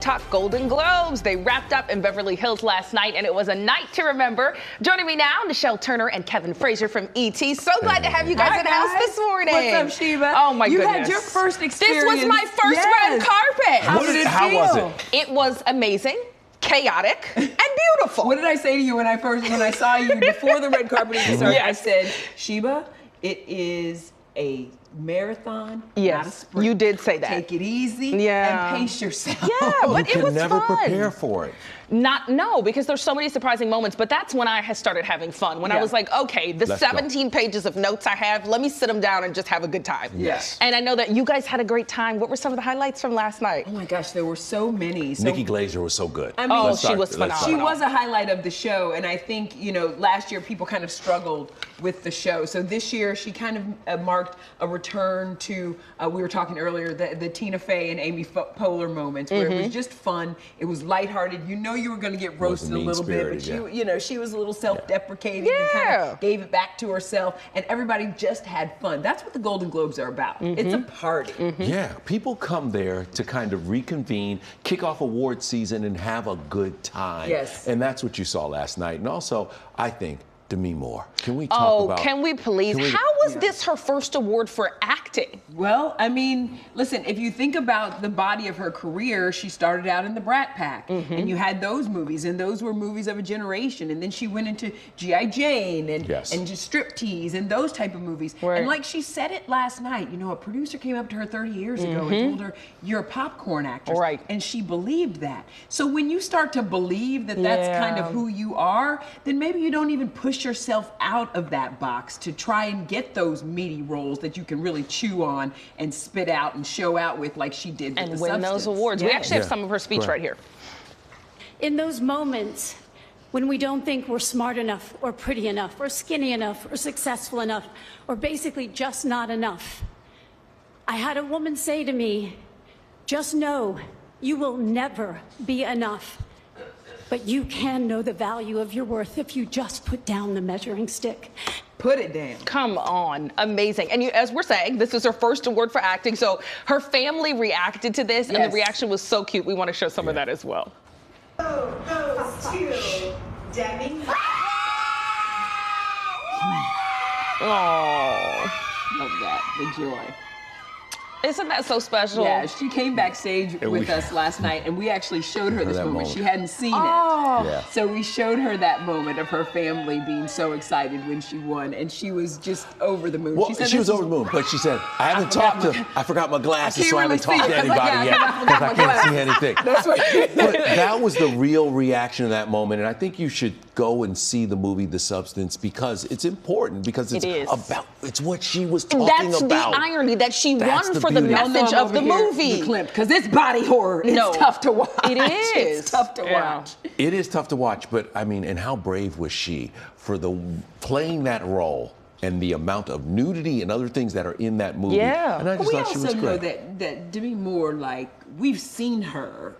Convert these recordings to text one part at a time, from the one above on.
Talk Golden Globes. They wrapped up in Beverly Hills last night, and it was a night to remember. Joining me now, Nichelle Turner and Kevin Frazier from E.T. So glad to have you guys in the house this morning. What's up, Sheba? Oh, my goodness. You had your first experience. This was my first red carpet. How did it feel? How was it? It was amazing, chaotic, and beautiful. What did I say to you when I saw you before the red carpet even started? Yes. I said, Sheba, it is a marathon, not a sprint. You did say that. Take it easy Yeah. and pace yourself. Yeah, but You it was can never fun. prepare for it. No, because there's so many surprising moments, but that's when I started having fun. When I was like, okay, the Let's 17 pages of notes I have, let me sit them down and just have a good time. Yes. And I know that you guys had a great time. What were some of the highlights from last night? Oh my gosh, there were so many. Nikki Glaser was so good. I mean, Oh, Let's she start- was let's phenomenal. start. She was a highlight of the show, and I think, last year people kind of struggled with the show. So this year she kind of marked a return to, we were talking earlier, the Tina Fey and Amy Poehler moments, where it was just fun. It was lighthearted. You know you were going to get roasted a little bit, but she was a little self-deprecating and kind of gave it back to herself, and everybody just had fun. That's what the Golden Globes are about. It's a party. Yeah, people come there to kind of reconvene, kick off award season, and have a good time. Yes. And that's what you saw last night. And also, I think, Demi Moore. Can we talk about... Can we please? How was this her first award for acting? Well, I mean, listen, if you think about the body of her career, she started out in the Brat Pack, and you had those movies, and those were movies of a generation, and then she went into G.I. Jane and just Striptease and those type of movies. Right. And like she said it last night, a producer came up to her 30 years ago and told her, you're a popcorn actress. Right. And she believed that. So when you start to believe that that's kind of who you are, then maybe you don't even push yourself out of that box to try and get those meaty roles that you can really chew on and spit out and show out with, like she did with And the win Substance. those awards. We actually have some of her speech right here. In those moments when we don't think we're smart enough or pretty enough or skinny enough or successful enough or basically just not enough, I had a woman say to me, just know you will never be enough. But you can know the value of your worth if you just put down the measuring stick. Put it down. Come on, amazing. And as we're saying, this is her first award for acting, so her family reacted to this, and the reaction was so cute. We want to show some of that as well. Goes to Demi Moore. Oh, Love that, the joy. isn't that so special? Yeah, she came backstage with us last night, and we actually showed her this moment. She hadn't seen it. So we showed her that moment of her family being so excited when she won, and she was just over the moon. Well, she was over the moon, but she said, I forgot my glasses, so I haven't talked to anybody yet because I can't see anything. That's what But that was the real reaction of that moment, and I think you should go and see the movie The Substance because it's important, because it's what she was talking about. That's the irony, that she won for the message of the movie. Because it's body horror. It's tough to watch. It is. It's tough to watch. It is tough to watch, but I mean, and how brave was she for playing that role and the amount of nudity and other things that are in that movie. And I just thought she was great. We also know that Demi Moore, like, we've seen her.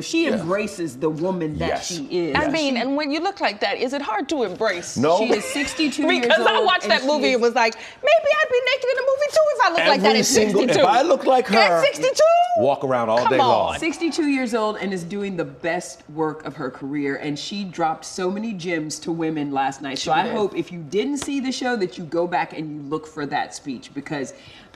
She embraces the woman that she is. I mean, and when you look like that, is it hard to embrace? No. She is 62 years old. Because I watched that movie and was like, maybe I'd be naked in a movie too if I look like that at 62. If I look like her, at 62? Walk around all day long. 62 years old and is doing the best work of her career, and she dropped so many gems to women last night. So I hope if you didn't see the show that you go back and you look for that speech, because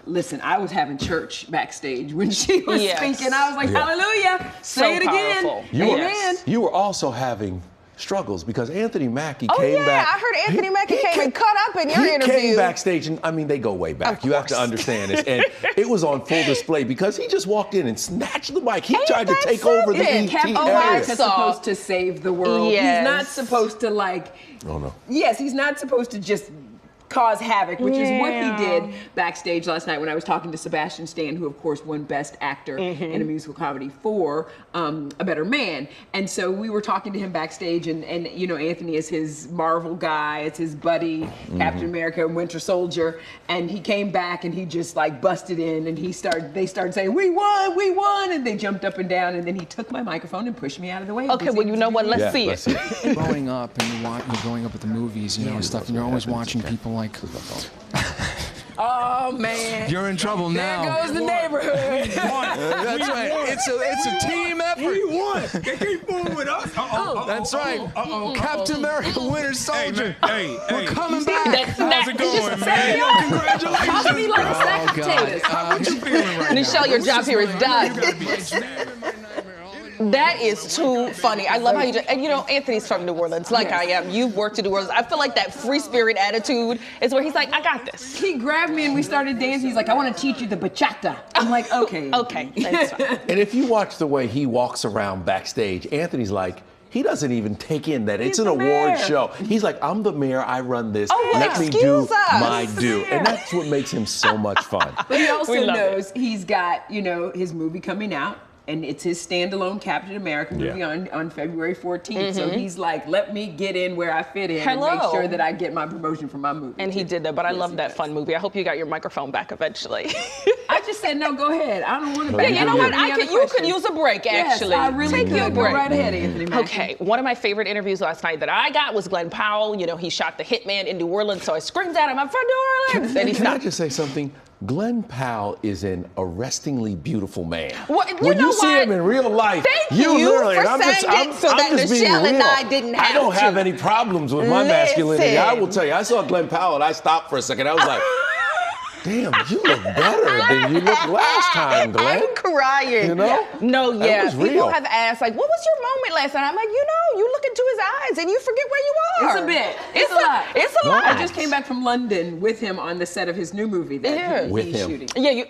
listen, I was having church backstage when she was speaking. I was like, hallelujah, say it again. Amen. You were also having struggles because Anthony Mackie came back. I heard Anthony Mackie came and cut up in your interview. He came backstage, and I mean, they go way back. You have to understand it. And it was on full display because he just walked in and snatched the mic. He tried to take over the ET Captain area. America's supposed to save the world. Yes. He's not supposed to, like... Oh, no. Yes, he's not supposed to just cause havoc, which is what he did backstage last night when I was talking to Sebastian Stan, who of course won Best Actor in a musical comedy for A Better Man. And so we were talking to him backstage, and Anthony is his Marvel guy, it's his buddy, Captain America and Winter Soldier, and he came back and he just like busted in, and they started saying, we won, and they jumped up and down, and then he took my microphone and pushed me out of the way. Okay, well, you know what, let's see it. Growing up and you're growing up with the movies, and stuff, and you're always watching people like Oh man. You're in trouble now. There goes the neighborhood. That's right. It's a team effort. We won. They keep fooling with us. That's right. Captain America, Winter Soldier. Hey, We're coming back. how's it going, man? Congratulations. Talk to me like a sack of potatoes. How you feeling right now? Nichelle, your job here is done. You gotta be That is too funny. I love how you just, and you know, Anthony's from New Orleans, like I am. You've worked in New Orleans. I feel like that free spirit attitude is where he's like, I got this. He grabbed me and we started dancing. He's like, I want to teach you the bachata. I'm like, okay. Okay, that's fine. And if you watch the way he walks around backstage, Anthony's like, he doesn't even take in that it's an the award mayor. show. He's like, I'm the mayor, I run this. Oh, well, Let me do excuse us. my due. And that's what makes him so much fun. But he also We love knows he's got, you know, his movie coming out. And it's his standalone Captain America movie on February 14th. So he's like, let me get in where I fit in and make sure that I get my promotion for my movie. And he did that, but I love that fun movie. I hope you got your microphone back eventually. I just said, no, go ahead. I don't want to. Yeah, You know what? You could use a break, actually. Yes, I really Take you a could. Go break. right ahead, Anthony Mackie. Okay, one of my favorite interviews last night that I got was Glen Powell. You know, he shot The Hitman in New Orleans, so I screamed at him, I'm from New Orleans. And he Can I stopped. just say something? Glen Powell is an arrestingly beautiful man. Well, you when know you see what? him in real life, Thank you you literally, for and I'm just, saying it so that just being Nichelle and real. I didn't have I don't have to. any problems with my masculinity. I will tell you, I saw Glen Powell and I stopped for a second. I was like, damn, you look better than you looked last time, Glen. I'm crying. You know? No, That yeah. was People real. have asked, like, what was your moment last night? I'm like, you know, you look into his eyes and you forget where you are. It's a bit. It's a lot. It's a lot. I just came back from London with him on the set of his new movie that With he's him. shooting. Yeah, you.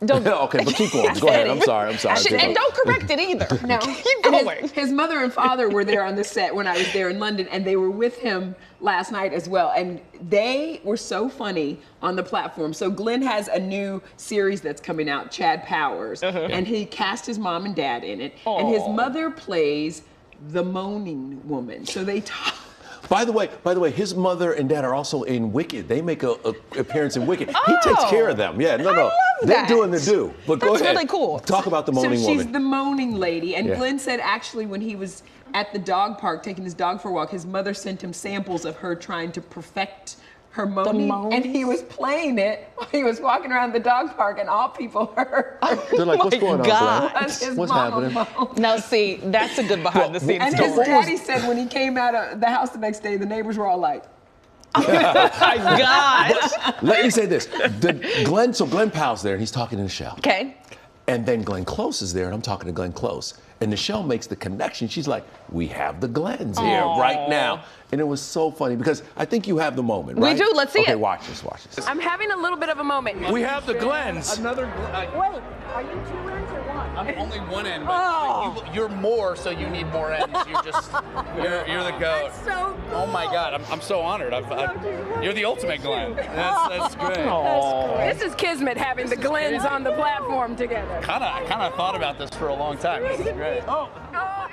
Don't. Okay, but keep going. Go ahead. I'm sorry. And don't correct it either. No. Keep And going. his mother and father were there on the set when I was there in London, and they were with him last night as well. And they were so funny on the platform. So Glenn has a new series that's coming out, Chad Powers, and he cast his mom and dad in it. And his mother plays the moaning woman. So they talk. By the way, his mother and dad are also in Wicked. They make a appearance in Wicked. He takes care of them. Yeah, no. They're that. doing their due. But go That's ahead. really cool. Talk about the moaning So she's woman. the moaning lady. And Yeah. Glenn said actually when he was at the dog park taking his dog for a walk, his mother sent him samples of her trying to perfect her moaning. And he was playing it while he was walking around the dog park, and all people heard. They're like, what's my going God. on, That's his Glenn? What's mama happening? moan. Now, see, that's a good behind the scenes And his story. daddy said when he came out of the house the next day, the neighbors were all like, My God. Let me say this. So Glen Powell's there, and he's talking to Nichelle. Okay. And then Glenn Close is there, and I'm talking to Glenn Close. And Nichelle makes the connection. She's like, we have the Glens here right now. And it was so funny because I think you have the moment, We right? do. Let's see okay, it. watch this. I'm having a little bit of a moment. We have the Glens. Another. Wait, are you two ends or one? I'm only one end, but you're more, so you need more ends. You're you're the goat. That's so cool. Oh my God, I'm so honored. You're the ultimate Glenn. That's great. This is kismet having the Glens on the platform together. I kind of thought about this for a long time. This is great. Oh,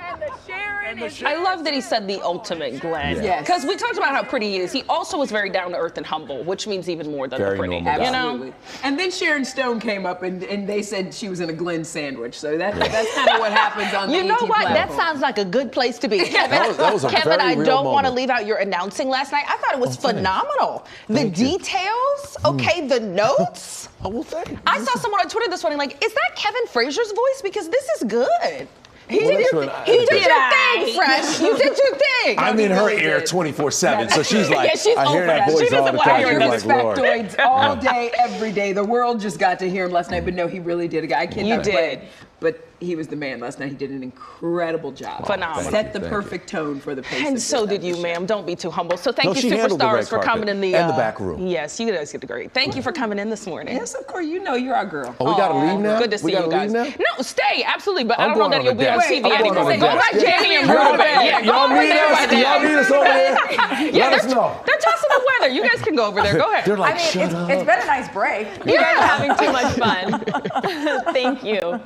and the Sharon is I love that he said the ultimate Glen. Yes. Because we talked about how pretty he is. He also was very down to earth and humble, which means even more than Very the pretty. normal guy. You know? absolutely. And then Sharon Stone came up and they said she was in a Glenn sandwich. So that's kind of what happens on the You know ET what? That platform. sounds like a good place to be. Kevin, That was a Kevin, very I real don't want to moment. leave out your announcing last night. I thought it was thanks. phenomenal. The Thank you. details, okay, the notes. Oh, well, thank you. I saw someone on Twitter this morning like, is that Kevin Frazier's voice? Because this is good. He Well, did that's your what thing, Fresh. You did your thing. I'm in her really ear did. 24/7, so she's like, Yeah, she's I hear over that that. voice She all doesn't the want to time. hear She's those like, Lord. factoids all day, every day. The world just got to hear him last night, but no, he really did. I You cannot did. play. But he was the man last night. He did an incredible job. Phenomenal. Set the Thank you. perfect tone for the pace. And of so this did you, episode. ma'am. Don't be too humble. So thank No, you, she handled the red superstars, for carpet coming in the and the back room. Yes, you guys did great. Thank you for coming in this morning. Yes, of course. You know you're our girl. Oh, we got to leave now? Good to see we gotta you guys. leave now? No, stay, absolutely. But I'm I don't know going that on you'll the be on desk. TV I'm going anymore. on the Go desk. back, Jamie and Y'all Ruben. Yeah, go y'all over need there us? right there. Y'all need us over there? Yeah, Let us know. they're tossing the weather. You guys can go over there. Go ahead. They're like, shut up. It's been a nice break. You guys are having too much fun. Thank you.